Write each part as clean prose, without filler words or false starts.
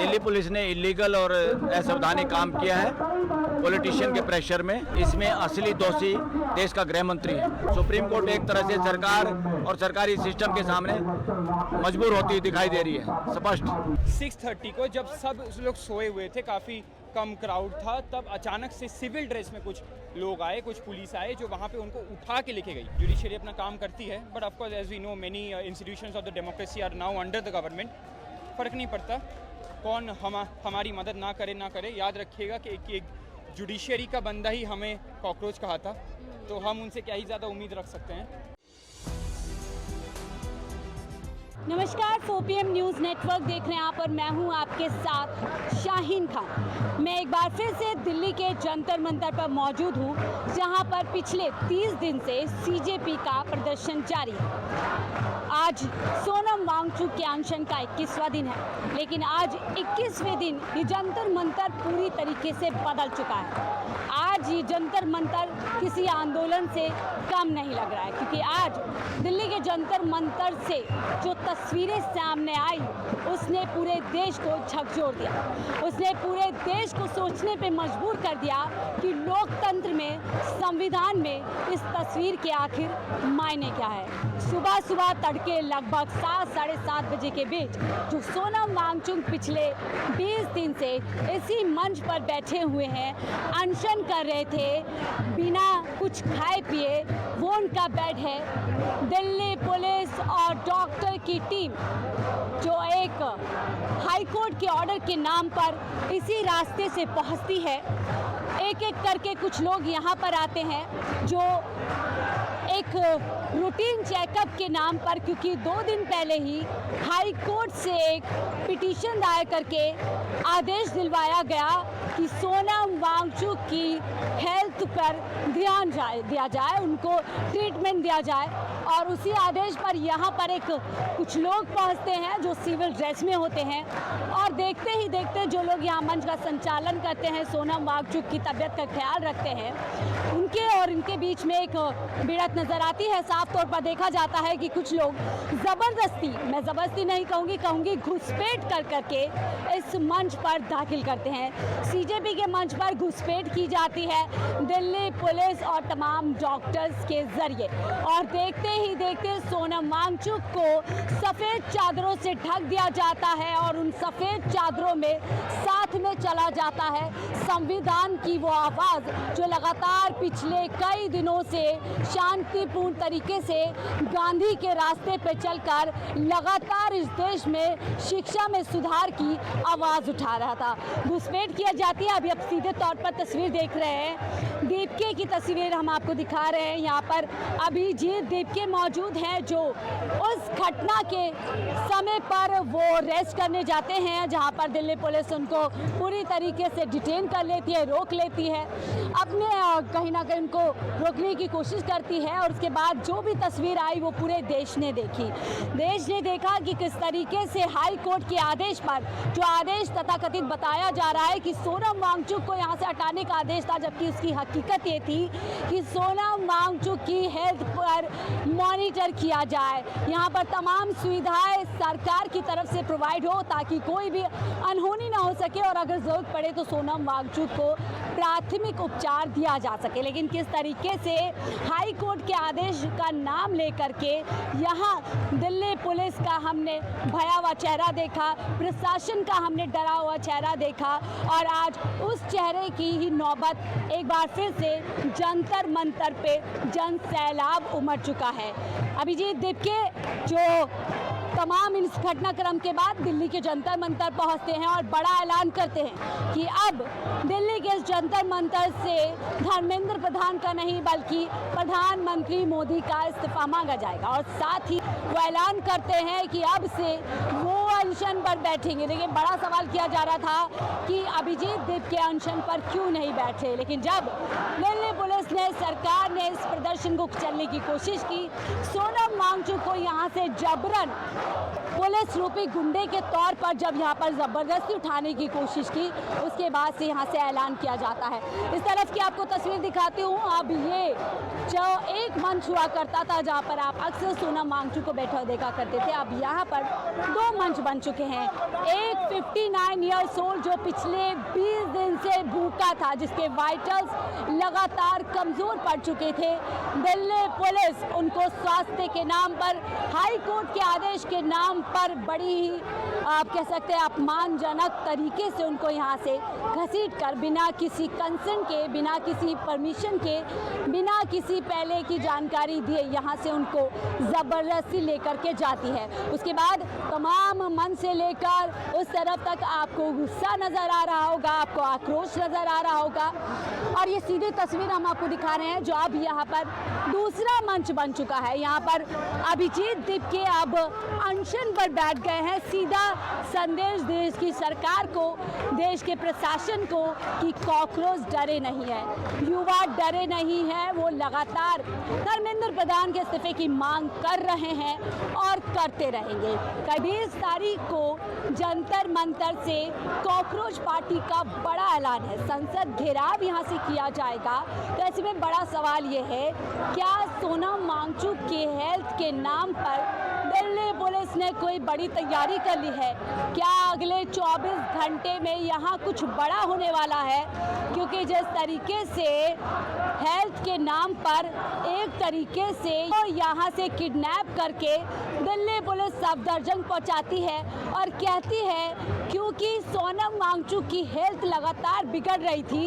Delhi police ने illegal और असंवैधानिक काम किया है पॉलिटिशियन के प्रेशर में। इसमें असली दोषी देश का गृह मंत्री है। सुप्रीम कोर्ट एक तरह से सरकार और सरकारी सिस्टम के सामने मजबूर होती दिखाई दे रही है स्पष्ट। 6:30 को जब सब लोग सोए हुए थे, काफ़ी कम क्राउड था, तब अचानक से सिविल ड्रेस में कुछ लोग आए, कुछ पुलिस आए जो वहाँ पे उनको उठा के लेके गई। जुडिशरी अपना काम करती है, but of course as we know many institutions of the democracy are now under the government. फ़र्क नहीं पड़ता कौन हमारी मदद ना करे। याद रखिएगा कि एक जुडिशरी का बंदा ही हमें कॉकरोच कहा था, तो हम उनसे क्या ही ज़्यादा उम्मीद रख सकते हैं। नमस्कार, 4PM न्यूज़ नेटवर्क देख रहे हैं आप और मैं हूं आपके साथ शाहीन खान। मैं एक बार फिर से दिल्ली के जंतर मंतर पर मौजूद हूं, जहां पर पिछले 30 दिन से सीजेपी का प्रदर्शन जारी है। आज सोनम वांगचुक के अनशन का 21वां दिन है, लेकिन आज 21वें दिन ये जंतर मंतर पूरी तरीके से बदल चुका है। आज ये जंतर मंतर किसी आंदोलन से कम नहीं लग रहा है, क्योंकि आज दिल्ली के जंतर मंतर से जो तस्वीरें सामने आई उसने पूरे देश को झकझोर दिया। उसने पूरे देश को सोचने पे मजबूर कर दिया कि लोकतंत्र में, संविधान में इस तस्वीर के आखिर मायने क्या है। सुबह सुबह तड़के लगभग 7 साढ़े 7 बजे के बीच जो सोनम वांगचुक पिछले 20 दिन से इसी मंच पर बैठे हुए हैं, अनशन कर रहे थे बिना कुछ खाए पिए, वो उनका बेड है। दिल्ली पुलिस और डॉक्टर की टीम जो एक हाई कोर्ट के ऑर्डर के नाम पर इसी रास्ते से पहुंचती है। एक एक करके कुछ लोग यहाँ पर आते हैं जो एक रूटीन चेकअप के नाम पर, क्योंकि 2 दिन पहले ही हाई कोर्ट से एक पिटीशन दायर करके आदेश दिलवाया गया कि सोनम वांगचुक की हेल्थ पर ध्यान दिया जाए, उनको ट्रीटमेंट दिया जाए। और उसी आदेश पर यहाँ पर कुछ लोग पहुँचते हैं जो सिविल ड्रेस में होते हैं, और देखते ही देखते जो लोग यहाँ मंच का संचालन करते हैं, सोनम वांगचुक की तबीयत का ख्याल रखते हैं, उनके और इनके बीच में एक भिड़ंत नजर आती है। साफ तौर पर देखा जाता है कि कुछ लोग ज़बरदस्ती, मैं ज़बरदस्ती नहीं कहूँगी घुसपैठ कर करके इस मंच पर दाखिल करते हैं। सीजेपी के मंच पर घुसपैठ की जाती है दिल्ली पुलिस और तमाम डॉक्टर्स के जरिए, और देखते ही देखते सोनम वांगचुक को सफ़ेद चादरों से ढक दिया जाता है, और उन सफ़ेद चादरों में साथ में चला जाता है संविधान की वो आवाज़ जो लगातार पिछले कई दिनों से शांतिपूर्ण तरीके से गांधी के रास्ते पर चलकर लगातार इस देश में शिक्षा में सुधार की आवाज़ उठा रहा था। घुसपैठ किया जाती है। अभी आप सीधे तौर पर तस्वीर देख रहे हैं, दीपके की तस्वीर हम आपको दिखा रहे हैं। यहाँ पर अभिजीत दीपके मौजूद हैं जो उस घटना के समय पर वो रेस्ट करने जाते हैं, जहाँ पर दिल्ली पुलिस उनको पूरी तरीके से डिटेन कर लेती है, रोक लेती है, अपने कहीं ना कहीं उनको रोकने की कोशिश करती है। और उसके बाद जो भी तस्वीर आई वो पूरे देश ने देखी। देश ने देखा कि किस तरीके से हाई कोर्ट के आदेश पर, जो आदेश तथाकथित बताया जा रहा है कि सोनम वांगचुक को यहाँ से हटाने का आदेश था, जबकि उसकी हकीकत ये थी कि सोनम वांगचुक की हेल्थ पर मॉनिटर किया जाए, यहाँ पर तमाम सुविधाएं सरकार की तरफ से प्रोवाइड हो ताकि कोई भी अनहोनी ना हो सके, और अगर ज़रूरत पड़े तो सोनम वांगचुक को प्राथमिक उपचार दिया जा सके। लेकिन किस तरीके से हाई कोर्ट के आदेश का नाम लेकर के यहाँ दिल्ली पुलिस का हमने भयावह चेहरा देखा, प्रशासन का हमने डरा हुआ चेहरा देखा, और आज उस चेहरे की ही नौबत एक बार फिर से जंतर मंतर पे जन सैलाब उमड़ चुका है। अभिजीत दीपके जो तमाम इस घटनाक्रम के बाद दिल्ली के जंतर मंतर पहुंचते हैं और बड़ा ऐलान करते हैं कि अब दिल्ली के इस जंतर मंतर से धर्मेंद्र प्रधान का नहीं बल्कि प्रधानमंत्री मोदी का इस्तीफा मांगा जाएगा, और साथ ही वो ऐलान करते हैं कि अब से वो अनशन पर बैठेंगे। लेकिन बड़ा सवाल किया जा रहा था कि अभिजीत दीपके अनशन पर क्यों नहीं बैठे, लेकिन जब दिल्ली पुलिस ने, सरकार ने इस प्रदर्शन को कुचलने की कोशिश की, सोनम वांगचुक को यहाँ से जबरन पुलिस रूपी गुंडे के तौर पर जब यहाँ पर ज़बरदस्ती उठाने की कोशिश की, उसके बाद से यहाँ से ऐलान किया जाता है। इस तरफ की आपको तस्वीर दिखाती हूँ। अब ये जो एक मंच हुआ करता था जहाँ पर आप अक्सर सोनम वांगचुक को बैठा देखा करते थे, अब यहाँ पर 2 मंच बन चुके हैं। एक 59 ईयर्स ओल्ड जो पिछले 20 दिन से भूखा था, जिसके वाइटल्स लगातार कमज़ोर पड़ चुके थे, दिल्ली पुलिस उनको स्वास्थ्य के नाम पर, हाई कोर्ट के आदेश के नाम पर बड़ी ही आप कह सकते हैं अपमानजनक तरीके से उनको यहाँ से घसीट कर बिना किसी कंसेंट के, बिना किसी परमिशन के, बिना किसी पहले की जानकारी दिए यहाँ से उनको ज़बरदस्ती लेकर के जाती है। उसके बाद तमाम मन से लेकर उस तरफ तक आपको गुस्सा नज़र आ रहा होगा, आपको आक्रोश नज़र आ रहा होगा। और ये सीधी तस्वीर हम आपको दिखा रहे हैं जो अब यहाँ पर दूसरा मंच बन चुका है। यहाँ पर अभिजीत दीपके अब अनशन पर बैठ गए हैं। सीधा संदेश देश की सरकार को, देश के प्रशासन को कि कॉकरोच डरे नहीं है, युवा डरे नहीं है। वो लगातार धर्मेंद्र प्रधान के इस्तीफे की मांग कर रहे हैं और करते रहेंगे। 20 तारीख को जंतर मंतर से कॉकरोच पार्टी का बड़ा ऐलान है, संसद घेराव यहाँ से किया जाएगा। तो ऐसे में बड़ा सवाल ये है, क्या सोनम वांगचुक के हेल्थ के नाम पर दिल्ली पुलिस ने कोई बड़ी तैयारी कर ली है? क्या अगले 24 घंटे में यहाँ कुछ बड़ा होने वाला है? क्योंकि जिस तरीके से हेल्थ के नाम पर एक तरीके से यहाँ से किडनैप करके दिल्ली पुलिस सफदरजंग पहुँचाती है और कहती है क्योंकि सोनम वांगचुक की हेल्थ लगातार बिगड़ रही थी,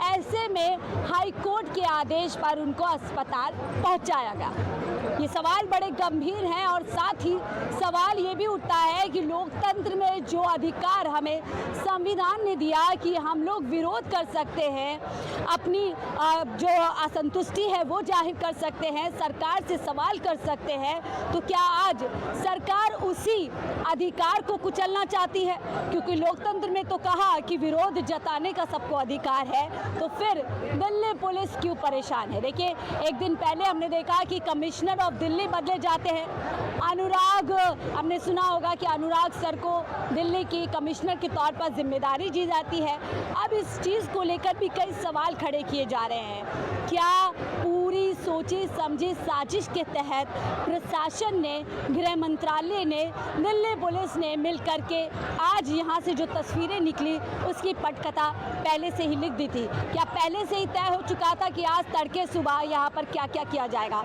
ऐसे में हाई कोर्ट के आदेश पर उनको अस्पताल पहुँचाया गया। ये सवाल बड़े गंभीर हैं और साथ ही सवाल ये भी उठता है कि लोकतंत्र में जो अधिकार हमें संविधान ने दिया कि हम लोग विरोध कर सकते हैं, अपनी जो असंतुष्टि है वो जाहिर कर सकते हैं, सरकार से सवाल कर सकते हैं, तो क्या आज सरकार उसी अधिकार को कुचलना चाहती है? क्योंकि लोकतंत्र में तो कहा कि विरोध जताने का सबको अधिकार है, तो फिर दिल्ली पुलिस क्यों परेशान है? देखिए, एक दिन पहले हमने देखा कि कमिश्नर ऑफ दिल्ली बदले जाते हैं। अनुराग, हमने सुना होगा कि अनुराग सर को दिल्ली की कमिश्नर के तौर पर जिम्मेदारी दी जाती है। अब इस चीज़ को लेकर भी कई सवाल खड़े किए जा रहे हैं। क्या पूरी सोची समझी साजिश के तहत प्रशासन ने, गृह मंत्रालय ने, दिल्ली पुलिस ने मिल करके आज यहाँ से जो तस्वीरें निकली उसकी पटकथा पहले से ही लिख दी थी? क्या पहले से ही तय हो चुका था कि आज तड़के सुबह यहाँ पर क्या क्या किया जाएगा?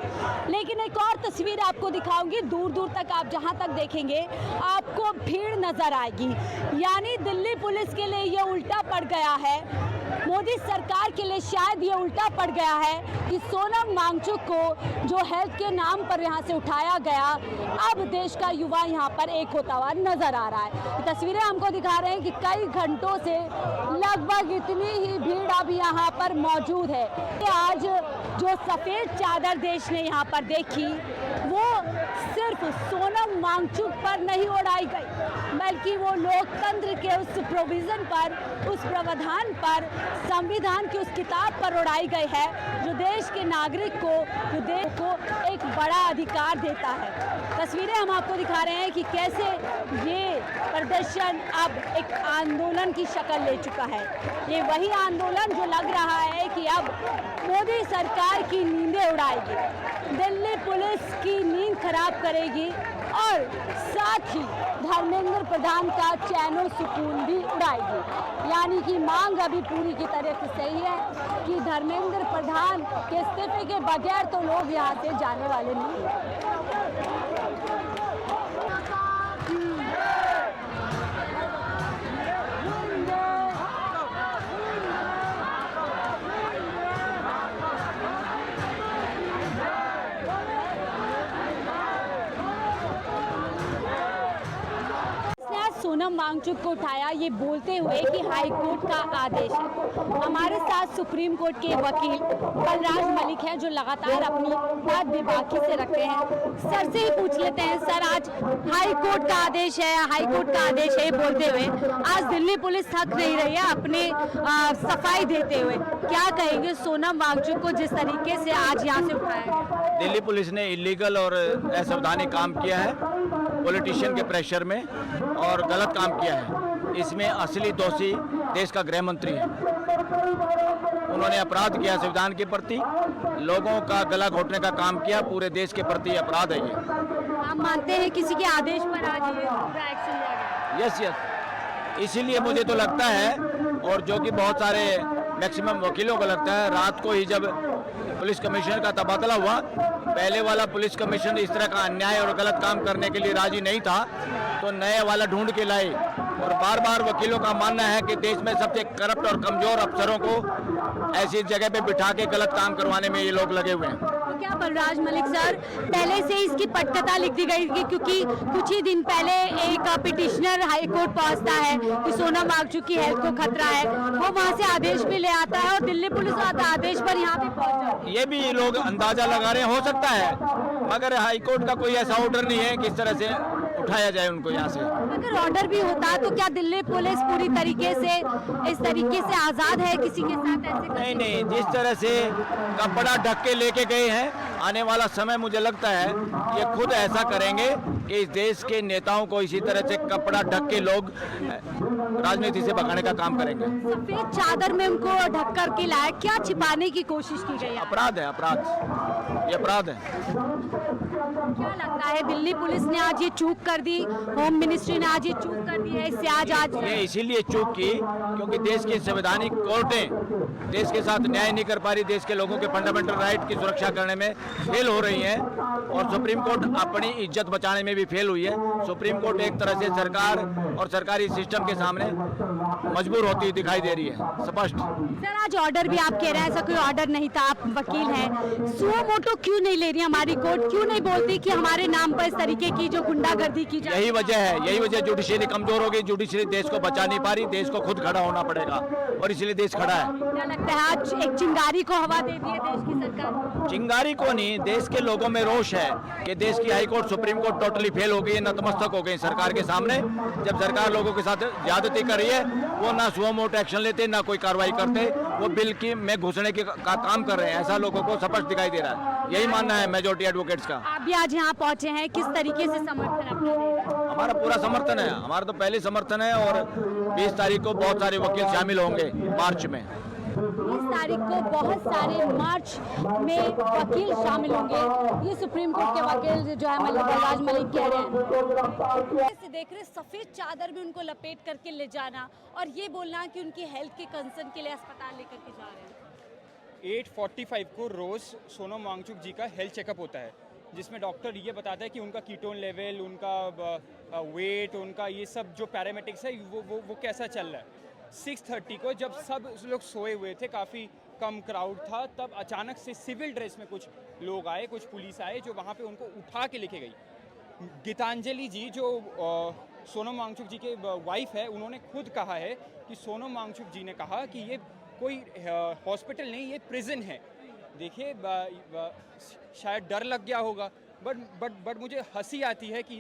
लेकिन एक और तस्वीर आपको दिखाऊंगी, दूर दूर तक आप जहाँ तक देखेंगे आपको भीड़ नजर आएगी। यानी दिल्ली पुलिस के लिए ये उल्टा पड़ गया है, मोदी सरकार के लिए शायद ये उल्टा पड़ गया है कि सोनम वांगचुक को जो हेल्थ के नाम पर यहाँ से उठाया गया, अब देश का युवा यहाँ पर एक होता हुआ नजर आ रहा है। तस्वीरें हमको दिखा रहे हैं कि कई घंटों से लगभग इतनी ही भीड़ अब यहाँ पर मौजूद है। आज जो सफ़ेद चादर देश ने यहाँ पर देखी वो सिर्फ सोनम वांगचुक पर नहीं उड़ाई गई, बल्कि वो लोकतंत्र के उस प्रोविज़न पर, उस प्रावधान पर, संविधान की उस किताब पर उड़ाई गई है जो देश के नागरिक को, जो देश को एक बड़ा अधिकार देता है। तस्वीरें हम आपको दिखा रहे हैं कि कैसे ये प्रदर्शन अब एक आंदोलन की शक्ल ले चुका है। ये वही आंदोलन जो लग रहा है कि अब मोदी सरकार की नींदें उड़ाएगी, दिल्ली पुलिस की नींद खराब करेगी और साथ ही धर्मेंद्र प्रधान का चैनो सुकून भी उड़ाएगी। यानी कि मांग अभी पूरी की तरह से सही है कि धर्मेंद्र प्रधान के इस्तीफे के बगैर तो लोग यहाँ से जाने वाले नहीं हैं। सोनम वांगचुक को उठाया ये बोलते हुए कि हाई कोर्ट का आदेश है। हमारे साथ सुप्रीम कोर्ट के वकील बलराज मलिक हैं जो लगातार अपनी बात बेबाकी से रखते हैं। सर से ही पूछ लेते हैं, सर आज हाई कोर्ट का आदेश है, हाई कोर्ट का आदेश है बोलते हुए आज दिल्ली पुलिस थक नहीं रही है अपने सफाई देते हुए, क्या कहेंगे सोनम वांगचुक को जिस तरीके से आज यहाँ से उठाया? दिल्ली पुलिस ने इलीगल और असंवैधानिक काम किया है पॉलिटिशियन के प्रेशर में और गलत काम किया है। इसमें असली दोषी देश का गृह मंत्री है। उन्होंने अपराध किया संविधान के प्रति, लोगों का गला घोटने का काम किया, पूरे देश के प्रति अपराध है ये। आप मानते हैं किसी के आदेश पर आज ये एक्शन लिया गया? यस यस, इसीलिए मुझे तो लगता है, और जो कि बहुत सारे मैक्सिमम वकीलों को लगता है, रात को ही जब पुलिस कमिश्नर का तबादला हुआ, पहले वाला पुलिस कमिश्नर इस तरह का अन्याय और गलत काम करने के लिए राजी नहीं था, तो नए वाला ढूंढ के लाए। और बार बार वकीलों का मानना है कि देश में सबसे करप्ट और कमजोर अफसरों को ऐसी जगह पे बिठा के गलत काम करवाने में ये लोग लगे हुए हैं। तो क्या बलराज मलिक सर, पहले से इसकी पटकथा लिख दी गई थी, क्योंकि कुछ ही दिन पहले एक पिटिशनर हाई कोर्ट पहुंचता है कि सोनम वांगचुक की हेल्थ को खतरा है, वो वहां से आदेश भी ले आता है और दिल्ली पुलिस आता आदेश पर यहाँ पे पहुंच जाती है। ये भी लोग अंदाजा लगा रहे हैं, हो सकता है, मगर हाई कोर्ट का कोई ऐसा ऑर्डर नहीं है कि इस तरह से उठाया जाए उनको यहाँ से। अगर ऑर्डर भी होता तो क्या दिल्ली पुलिस पूरी तरीके से इस तरीके से आजाद है किसी के साथ ऐसे? नहीं नहीं, जिस तरह से कपड़ा ढक के लेके गए हैं, आने वाला समय मुझे लगता है ये खुद ऐसा करेंगे कि इस देश के नेताओं को इसी तरह से कपड़ा ढक के लोग राजनीति से भगाने का काम करेंगे। सफेद चादर में उनको ढक कर के लाया, क्या छिपाने की कोशिश की गई है? अपराध है, अपराध, ये अपराध है। क्या लगता है दिल्ली पुलिस ने आज ये चूक कर दी, होम मिनिस्ट्री ने आज ये चूक कर दी है, इससे आज ये इसीलिए चूक की क्योंकि देश की संवैधानिक कोर्टें देश के साथ न्याय नहीं कर पा रही, देश के लोगों के फंडामेंटल राइट की सुरक्षा करने में फेल हो रही हैं, और सुप्रीम कोर्ट अपनी इज्जत बचाने में भी फेल हुई है। सुप्रीम कोर्ट एक तरह से सरकार और सरकारी सिस्टम के सामने मजबूर होती दिखाई दे रही है, स्पष्ट। सर आज ऑर्डर भी आप कह रहे हैं, ऐसा कोई ऑर्डर नहीं था, आप वकील हैं, सुओ मोटो क्यों नहीं ले रही हमारी कोर्ट, क्यों नहीं बोलती कि हमारे नाम पर इस तरीके की जो गुंडागर्दी की जाए? यही वजह है, यही वजह, जुडिशरी कमजोर हो गई, जुडिशरी देश को बचा नहीं पा रही, देश को खुद खड़ा होना पड़ेगा, और इसलिए देश खड़ा है। क्या लगता है आज एक चिंगारी को हवा दे दी है देश की सरकार? चिंगारी को नहीं, देश के लोगों में रोष है कि देश की high court, supreme court totally fail हो गई है, नतमस्तक हो गई सरकार के सामने। जब सरकार लोगों के साथ ज्यादती कर रही है, वो ना सुओ मोटो एक्शन लेते, ना कोई कार्रवाई करते, वो बिल की में घुसने के का काम कर रहे हैं, ऐसा लोगों को स्पष्ट दिखाई दे रहा है। यही मानना है मेजोरिटी एडवोकेट्स का। आप भी आज यहाँ पहुंचे हैं, किस तरीके से समर्थन अपना दे रहे हैं? हमारा पूरा समर्थन है, हमारा तो पहले समर्थन है, और 20 तारीख को बहुत सारे वकील शामिल होंगे मार्च में। 20 तारीख को बहुत सारे मार्च में वकील शामिल होंगे, ये सुप्रीम कोर्ट के वकील जो है बलराज मलिक कह रहे हैं। ऐसे देख रहे सफेद चादर में उनको लपेट करके ले जाना और ये बोलना कि उनकी हेल्थ के कंसर्न के लिए अस्पताल लेकर के जा रहे हैं। 8:45 को रोज़ सोनम वांगचुक जी का हेल्थ चेकअप होता है, जिसमें डॉक्टर ये बताता है कि उनका कीटोन लेवल, उनका वेट, उनका ये सब जो पैरामीट्रिक्स है वो कैसा चल रहा है। 6:30 को जब सब लोग सोए हुए थे, काफ़ी कम क्राउड था, तब अचानक से सिविल ड्रेस में कुछ लोग आए, कुछ पुलिस आए, जो वहाँ पे उनको उठा के लेके गई। गीतांजलि जी जो सोनम वांगचुक जी के वाइफ है, उन्होंने खुद कहा है कि सोनम वांगचुक जी ने कहा कि ये कोई हॉस्पिटल नहीं, ये प्रिजन है। देखिए शायद डर लग गया होगा, बट मुझे हंसी आती है कि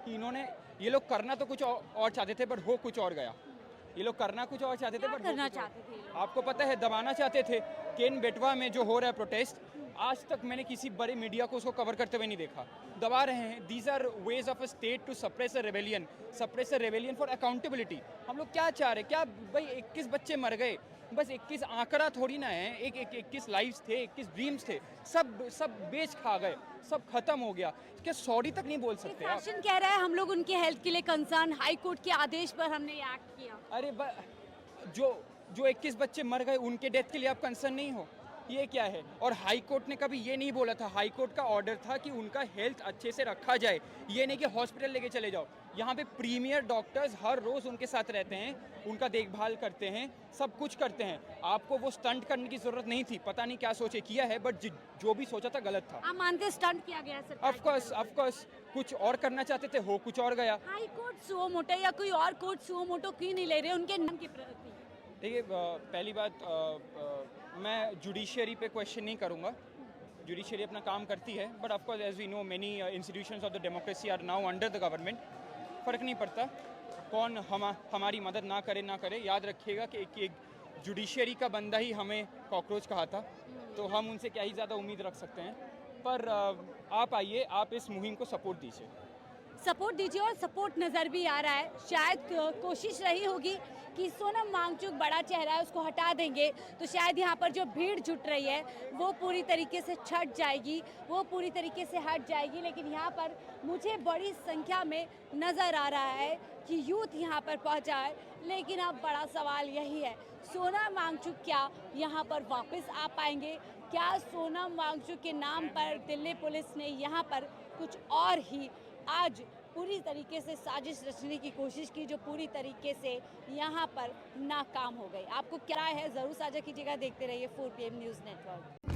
इन्होंने, ये लोग करना तो कुछ और चाहते थे, बट हो कुछ और गया। ये लोग करना कुछ और चाहते थे, बट करना चाहते थे, आपको पता है, दबाना चाहते थे। केन बेटवा में जो हो रहा है प्रोटेस्ट, आज तक मैंने किसी बड़े मीडिया को उसको कवर करते हुए नहीं देखा। दबा रहे हैं। These are ways of a state to suppress a rebellion for accountability. हम लोग क्या चाह रहे हैं? क्या भाई 21 बच्चे मर गए, बस 21 आंकड़ा थोड़ी ना है, 21 लाइव्स थे, 21 ड्रीम्स थे, सब बेच खा गए, सब खत्म हो गया। क्या सॉरी तक नहीं बोल सकते आप? प्रशासन कह रहा है हम लोग उनके हेल्थ के लिए कंसर्न, हाई कोर्ट के आदेश पर हमने ये एक्ट किया। अरे जो 21 बच्चे मर गए, उनके डेथ के लिए आप कंसर्न नहीं हो? ये क्या है? और हाई कोर्ट ने कभी ये नहीं बोला था, हाई कोर्ट का ऑर्डर था कि उनका हेल्थ अच्छे से रखा जाए, ये नहीं कि हॉस्पिटल लेके चले जाओ। यहाँ पे प्रीमियर डॉक्टर्स हर रोज़ उनके साथ रहते हैं, उनका देखभाल करते हैं, सब कुछ करते हैं। आपको वो स्टंट करने की ज़रूरत नहीं थी, पता नहीं क्या सोचे किया है, बट जो भी सोचा था गलत था। आप मानते हैं स्टंट किया गया सर? ऑफ कोर्स कुछ और करना चाहते थे, हो कुछ और गया। हाई कोर्ट सुओ मोटो या कोई और कोर्ट सुओ मोटो क्यों नहीं ले रहे उनके नाम के प्रति? देखिए, पहली बात, मैं जुडिशरी पे क्वेश्चन नहीं करूँगा, जुडिशरी अपना काम करती है, but of course as we know many institutions of the democracy are now under the government. फ़र्क नहीं पड़ता कौन हमारी मदद ना करे, याद रखिएगा कि एक जुडिशरी का बंदा ही हमें कॉकरोच कहा था, तो हम उनसे क्या ही ज़्यादा उम्मीद रख सकते हैं। पर आप आइए, आप इस मुहिम को सपोर्ट दीजिए और सपोर्ट नज़र भी आ रहा है। शायद कोशिश रही होगी कि सोनम वांगचुक बड़ा चेहरा है, उसको हटा देंगे तो शायद यहाँ पर जो भीड़ जुट रही है वो पूरी तरीके से छट जाएगी, वो पूरी तरीके से हट जाएगी। लेकिन यहाँ पर मुझे बड़ी संख्या में नज़र आ रहा है कि यूथ यहाँ पर पहुँचा है, लेकिन अब बड़ा सवाल यही है, सोनम वांगचुक क्या यहाँ पर वापस आ पाएंगे? क्या सोनम वांगचुक के नाम पर दिल्ली पुलिस ने यहाँ पर कुछ और ही आज पूरी तरीके से साजिश रचने की कोशिश की, जो पूरी तरीके से यहाँ पर नाकाम हो गई? आपको क्या राय है, ज़रूर साझा कीजिएगा। देखते रहिए 4 PM न्यूज़ नेटवर्क।